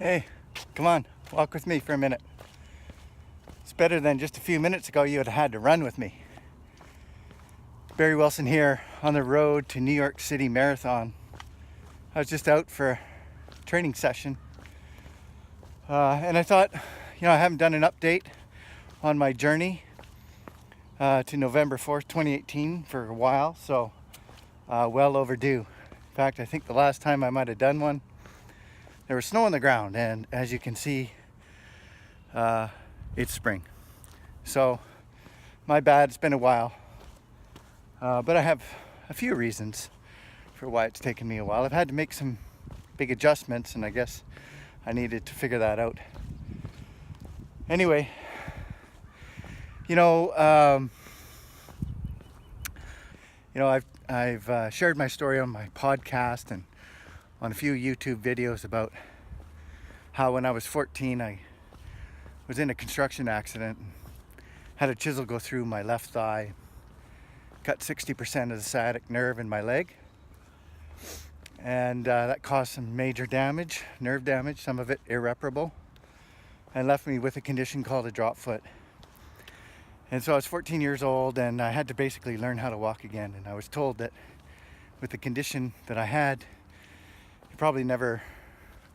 Hey, come on, walk with me for a minute. It's better than just a few minutes ago you would have had to run with me. Barry Wilson here on the road to New York City Marathon. I was just out for a training session. And I thought, I haven't done an update on my journey to November 4th, 2018 for a while, so well overdue. In fact, I think the last time I might have done one, there was snow on the ground, and as you can see, it's spring. So, my bad, it's been a while. But I have a few reasons for why it's taken me a while. I've had to make some big adjustments, and I guess I needed to figure that out. Anyway, I've shared my story on my podcast and on a few YouTube videos about how when I was 14 I was in a construction accident and had a chisel go through my left thigh, cut 60% of the sciatic nerve in my leg, and that caused some major damage, nerve damage, some of it irreparable, and left me with a condition called a drop foot. And so I was 14 years old and I had to basically learn how to walk again, and I was told that with the condition that I had, you probably never,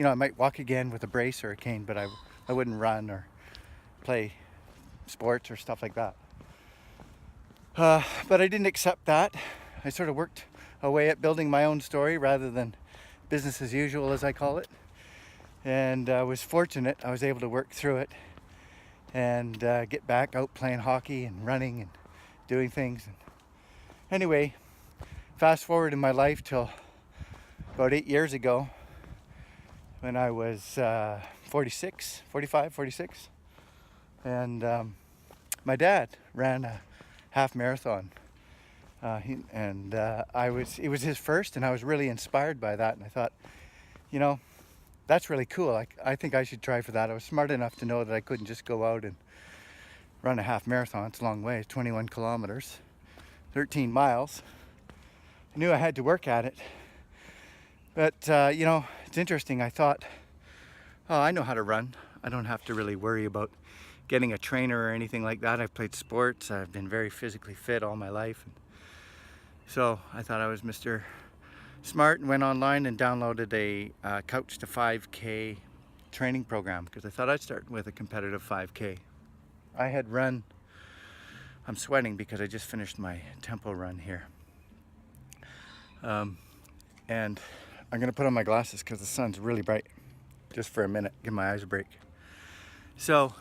I might walk again with a brace or a cane, but I wouldn't run or play sports or stuff like that. But I didn't accept that. I sort of worked away at building my own story rather than business as usual, as I call it. And I was fortunate I was able to work through it and get back out playing hockey and running and doing things. And anyway, fast forward in my life till about 8 years ago when I was 46, and my dad ran a half marathon, it was his first, and I was really inspired by that, and I thought, that's really cool. I think I should try for that. I was smart enough to know that I couldn't just go out and run a half marathon. It's a long way, 21 kilometers, 13 miles. I knew I had to work at it. But, it's interesting. I thought, I know how to run. I don't have to really worry about getting a trainer or anything like that. I've played sports. I've been very physically fit all my life. So I thought I was Mr. Smart and went online and downloaded a Couch to 5K training program because I thought I'd start with a competitive 5K. I had run, I'm sweating because I just finished my tempo run here. And I'm gonna put on my glasses because the sun's really bright, just for a minute, give my eyes a break. So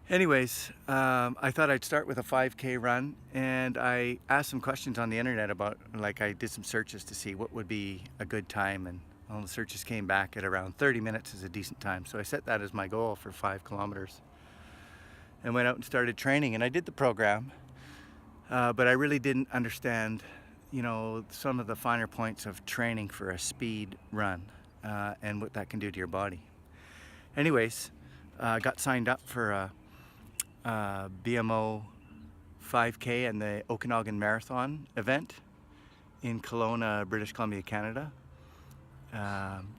anyways, I thought I'd start with a 5K run, and I asked some questions on the internet about, I did some searches to see what would be a good time, and all the searches came back at around 30 minutes is a decent time. So I set that as my goal for 5 kilometers and went out and started training, and I did the program, but I really didn't understand, some of the finer points of training for a speed run and what that can do to your body. Anyways, I got signed up for a BMO 5K and the Okanagan Marathon event in Kelowna, British Columbia, Canada.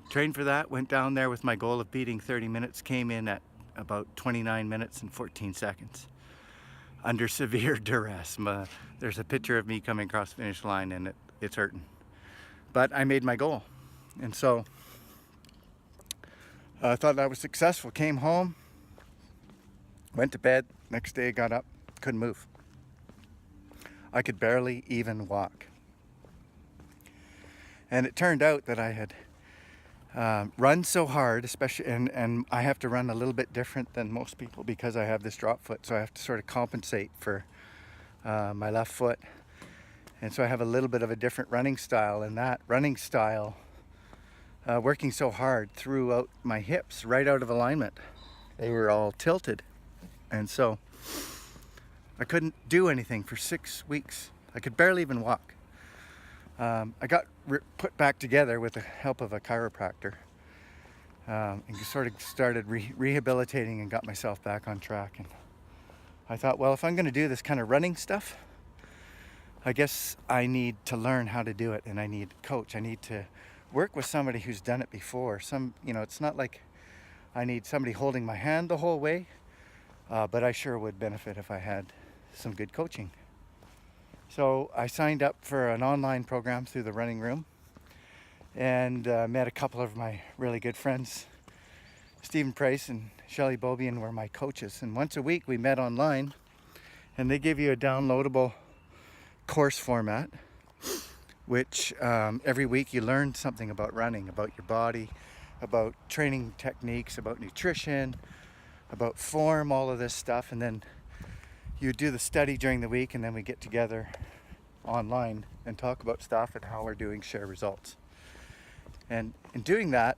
Trained for that, went down there with my goal of beating 30 minutes, came in at about 29 minutes and 14 seconds under severe duress. There's a picture of me coming across the finish line and it's hurting. But I made my goal. And so I thought that was successful. Came home, went to bed. Next day, got up, couldn't move. I could barely even walk. And it turned out that I had run so hard, especially, and I have to run a little bit different than most people because I have this drop foot, so I have to sort of compensate for my left foot. And so I have a little bit of a different running style, and that running style, working so hard, threw out my hips right out of alignment. They were all tilted. And so I couldn't do anything for 6 weeks. I could barely even walk. I got put back together with the help of a chiropractor and sort of started rehabilitating and got myself back on track. And I thought, well, if I'm going to do this kind of running stuff, I guess I need to learn how to do it, and I need a coach. I need to work with somebody who's done it before. It's not like I need somebody holding my hand the whole way, but I sure would benefit if I had some good coaching. So I signed up for an online program through the Running Room, and met a couple of my really good friends. Stephen Price and Shelley Bobian were my coaches, and once a week we met online, and they give you a downloadable course format, which every week you learn something about running, about your body, about training techniques, about nutrition, about form, all of this stuff. And then you do the study during the week, and then we get together online and talk about stuff and how we're doing, share results. And in doing that,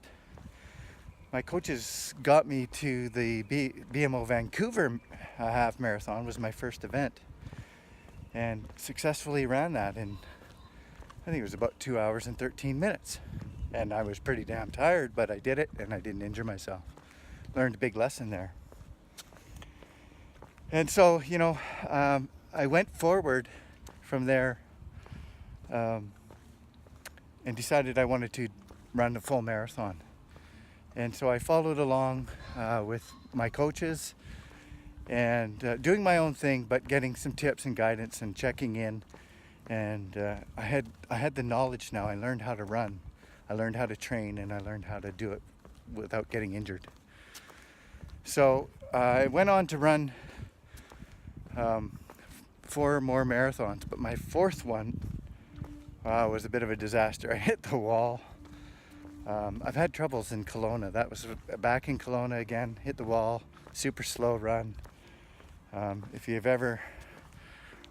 my coaches got me to the BMO Vancouver half marathon. Was my first event, and successfully ran that in, I think it was about 2 hours and 13 minutes. And I was pretty damn tired, but I did it and I didn't injure myself. Learned a big lesson there. And so, I went forward from there and decided I wanted to run a full marathon. And so I followed along with my coaches and doing my own thing, but getting some tips and guidance and checking in. And I had the knowledge now. I learned how to run, I learned how to train, and I learned how to do it without getting injured. So I went on to run 4 more marathons, but my 4th one was a bit of a disaster. I hit the wall. I've had troubles in Kelowna. That was back in Kelowna again. Hit the wall, super slow run. If you've ever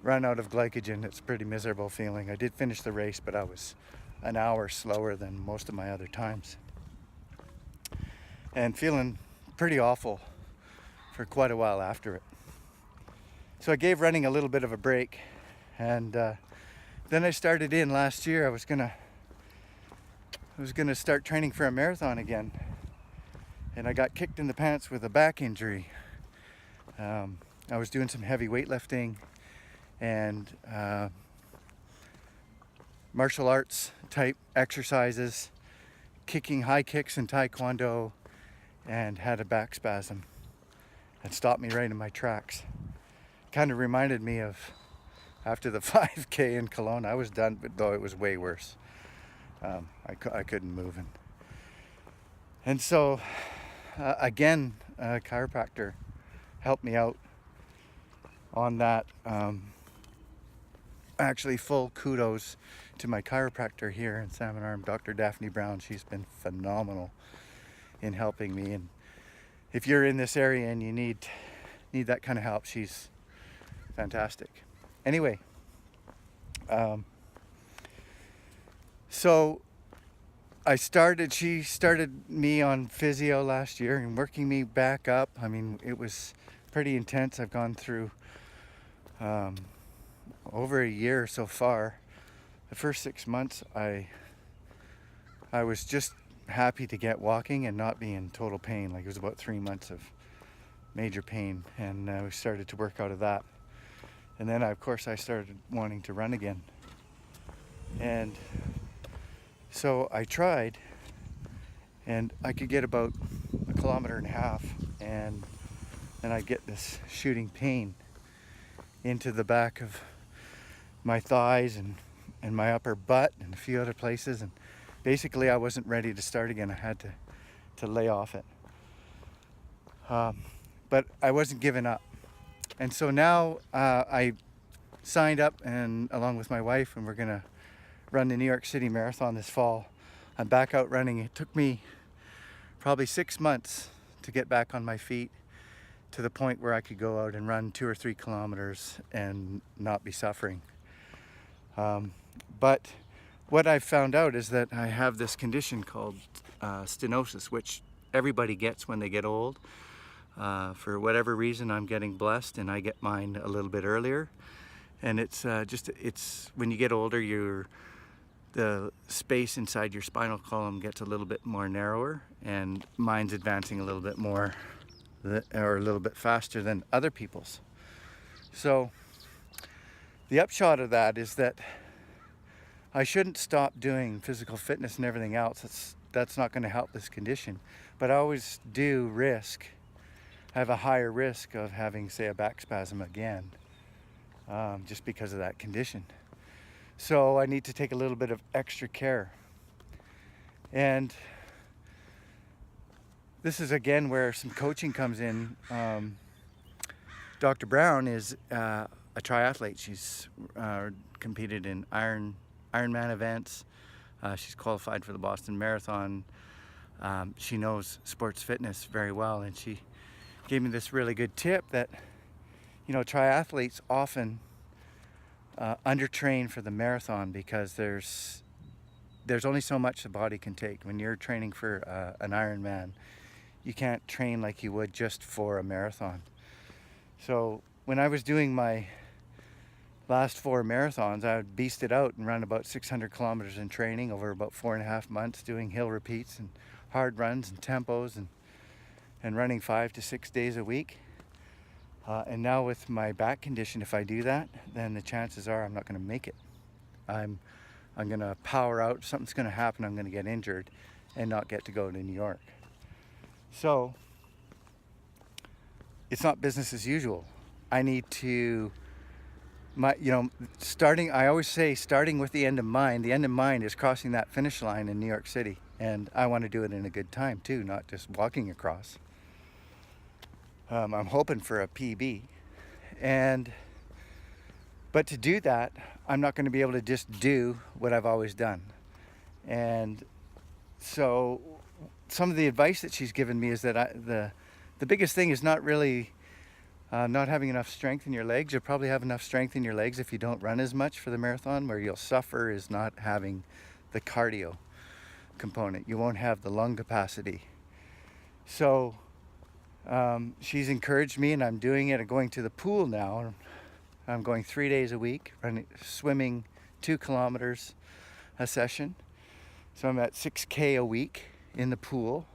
run out of glycogen, it's a pretty miserable feeling. I did finish the race, but I was an hour slower than most of my other times. And feeling pretty awful for quite a while after it. So I gave running a little bit of a break, and then I started in last year. I was gonna start training for a marathon again, and I got kicked in the pants with a back injury. I was doing some heavy weightlifting and martial arts type exercises, kicking high kicks in Taekwondo, and had a back spasm that stopped me right in my tracks. Kind of reminded me of after the 5K in Kelowna. I was done, but though it was way worse. I couldn't move. And so again, a chiropractor helped me out on that. Actually, full kudos to my chiropractor here in Salmon Arm, Dr. Daphne Brown. She's been phenomenal in helping me. And if you're in this area and you need that kind of help, she's fantastic. Anyway, so she started me on physio last year and working me back up. I mean, it was pretty intense. I've gone through over a year so far. The first 6 months, I was just happy to get walking and not be in total pain. Like, it was about 3 months of major pain, and we started to work out of that. And then, of course, I started wanting to run again. And so I tried, and I could get about 1.5 kilometers, and then I'd get this shooting pain into the back of my thighs and my upper butt and a few other places. And basically I wasn't ready to start again. I had to lay off it. But I wasn't giving up. And so now I signed up, and along with my wife, and we're gonna run the New York City Marathon this fall. I'm back out running. It took me probably 6 months to get back on my feet to the point where I could go out and run 2 or 3 kilometers and not be suffering. But what I've found out is that I have this condition called stenosis, which everybody gets when they get old. For whatever reason, I'm getting blessed, and I get mine a little bit earlier. And it's when you get older, the space inside your spinal column gets a little bit more narrower, and mine's advancing a little bit more, or a little bit faster than other people's. So the upshot of that is that I shouldn't stop doing physical fitness and everything else. That's not going to help this condition. But I always do have a higher risk of having, say, a back spasm again, just because of that condition. So I need to take a little bit of extra care. And this is again where some coaching comes in. Dr. Brown is a triathlete. She's competed in Ironman events. She's qualified for the Boston Marathon. She knows sports fitness very well, and she gave me this really good tip that, triathletes often undertrain for the marathon because there's only so much the body can take. When you're training for an Ironman, you can't train like you would just for a marathon. So when I was doing my last 4 marathons, I would beast it out and run about 600 kilometers in training over about 4.5 months, doing hill repeats and hard runs and tempos and running 5 to 6 days a week. And now with my back condition, if I do that, then the chances are I'm not going to make it. I'm going to power out, something's going to happen, I'm going to get injured and not get to go to New York. So it's not business as usual. I need to, I always say starting with the end in mind. The end in mind is crossing that finish line in New York City. And I want to do it in a good time too, not just walking across. I'm hoping for a PB. But to do that, I'm not going to be able to just do what I've always done. And so some of the advice that she's given me is that the biggest thing is not really not having enough strength in your legs. You'll probably have enough strength in your legs if you don't run as much for the marathon. Where you'll suffer is not having the cardio component. You won't have the lung capacity. So she's encouraged me, and I'm doing it. I'm going to the pool now. I'm going 3 days a week, swimming 2 kilometers a session. So I'm at 6K a week in the pool.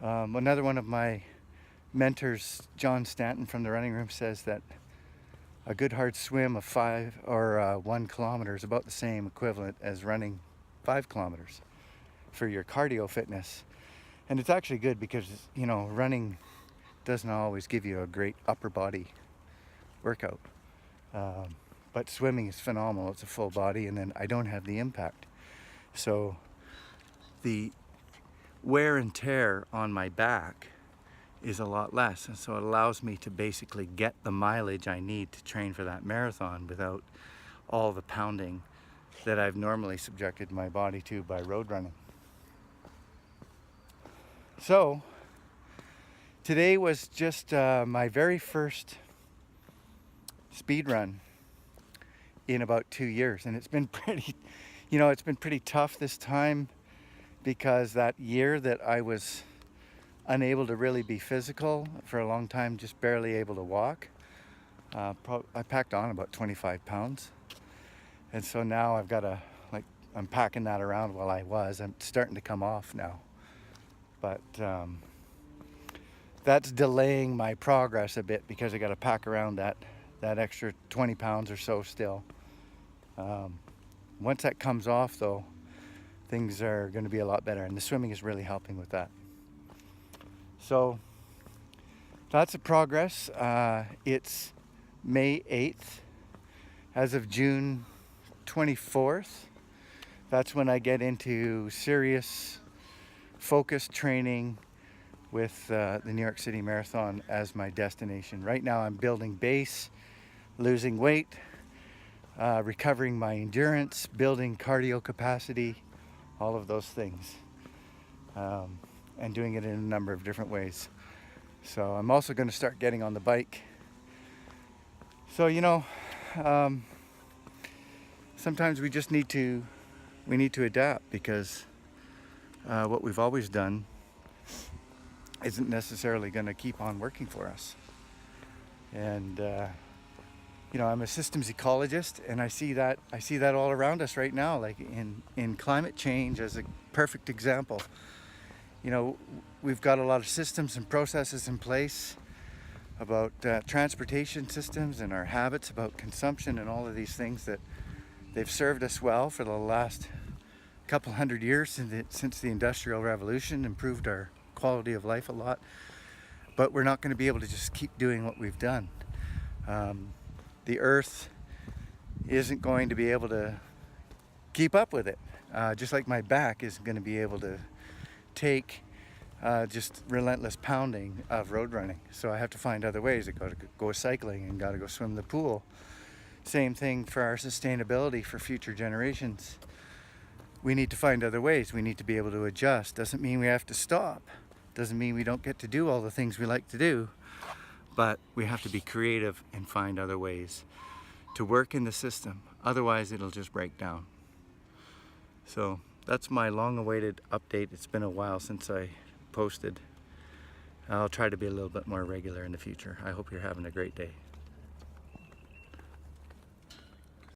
Another one of my mentors, John Stanton from the running room, says that a good hard swim of 5 or 1 kilometer is about the same equivalent as running 5 kilometers for your cardio fitness. And it's actually good because, running doesn't always give you a great upper body workout. But swimming is phenomenal. It's a full body, and then I don't have the impact. So the wear and tear on my back is a lot less, and so it allows me to basically get the mileage I need to train for that marathon without all the pounding that I've normally subjected my body to by road running. So today was just my very first speed run in about 2 years, and it's been pretty tough this time, because that year that I was unable to really be physical for a long time, just barely able to walk, I packed on about 25 pounds. And so now I've got I'm packing that around while I'm starting to come off now. But that's delaying my progress a bit, because I got to pack around that extra 20 pounds or so still. Once that comes off though, things are going to be a lot better, and the swimming is really helping with that. So lots of progress. It's May 8th. As of June 24th, that's when I get into serious focused training with the New York City Marathon as my destination. Right now I'm building base, losing weight, recovering my endurance, building cardio capacity, all of those things, and doing it in a number of different ways. So I'm also going to start getting on the bike. So sometimes we just need to adapt, because what we've always done isn't necessarily going to keep on working for us. And I'm a systems ecologist, and I see that all around us right now, like in climate change as a perfect example. We've got a lot of systems and processes in place about transportation systems and our habits about consumption and all of these things that They've served us well for the last couple hundred years since the Industrial Revolution, improved our quality of life a lot. But we're not going to be able to just keep doing what we've done. The earth isn't going to be able to keep up with it. Just like my back isn't going to be able to take just relentless pounding of road running. So I have to find other ways. I got to go cycling and got to go swim the pool. Same thing for our sustainability for future generations. We need to find other ways. We need to be able to adjust. Doesn't mean we have to stop. Doesn't mean we don't get to do all the things we like to do. But we have to be creative and find other ways to work in the system. Otherwise, it'll just break down. So that's my long-awaited update. It's been a while since I posted. I'll try to be a little bit more regular in the future. I hope you're having a great day.